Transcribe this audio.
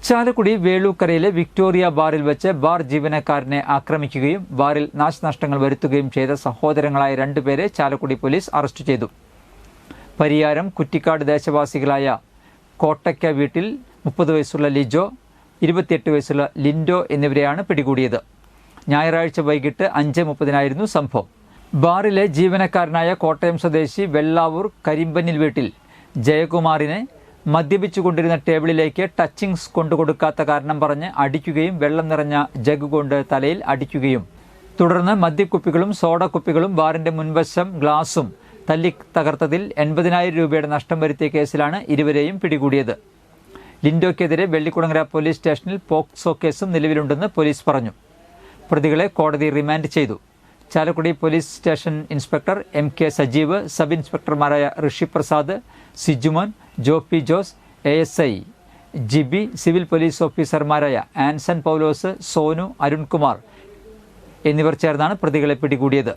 Chalakudy വേളൂക്കരയിലെ Victoria ബാറിൽ വെച്ച് bar ജീവനക്കാരനെ ആക്രമിക്കുകയും ബാറിൽ നാശനഷ്ടങ്ങൾ വരുത്തുകയും ചെയ്ത സഹോദരങ്ങളായ രണ്ടുപേരെ ചാലക്കുടി പോലീസ് അറസ്റ്റ് ചെയ്തു. പരിയാരം കുറ്റിക്കാട് ദേശവാസികളായ കോട്ടയ്ക്ക വീട്ടിൽ 30 വയസ്സുള്ള ലിജോ, 28 വയസ്സുള്ള ലിൻഡോ എന്നിവരെയാണ് പിടികൂടിയത്. ഞായറാഴ്ച വൈകിട്ട് 5:30 സംഭവം. ബാറിലെ ജീവനക്കാരനായ കോട്ടയം സ്വദേശി വെള്ളാവൂർ കരിമ്പനിൽ വീട്ടിൽ ജയകുമാറിനെ മദ്യപിച്ചുകൊണ്ടിരുന്ന ടേബിളിലേക്ക് ടച്ചിങ്സ് കൊണ്ടുകൊടുക്കാത്ത കാരണം പറഞ്ഞ് അടിക്കുകയും വെള്ളം നിറഞ്ഞ ജഗ് കൊണ്ട് തലയിൽ അടിക്കുകയും തുടർന്ന് മദ്യക്കുപ്പികളും സോഡ കുപ്പികളും ബാറിന്റെ മുൻവശം ഗ്ലാസും തല്ലി തകർത്തതിൽ 80,000 രൂപയുടെ നഷ്ടം വരുത്തിയ കേസിലാണ് ഇരുവരെയും പിടികൂടിയത്. ലിൻഡോയ്ക്കെതിരെ വെള്ളിക്കുളങ്ങര പോലീസ് സ്റ്റേഷനിൽ പോക്സോ കേസും നിലവിലുണ്ടെന്ന് പോലീസ് പറഞ്ഞു. പ്രതികളെ കോടതി റിമാൻഡ് ചെയ്തു. Chalakudy police station inspector MK Sajeev, sub ഇൻസ്പെക്ടർമാരായ Rishi Prasad, Sijumon, Joppy Jose, ASI Jibi, civil police ഓഫീസർമാരായ ആൻസൺ പൗലോസ്, സോനു, അരുൺകുമാർ എന്നിവർ ചേർന്നാണ് പ്രതികളെ പിടികൂടിയത്.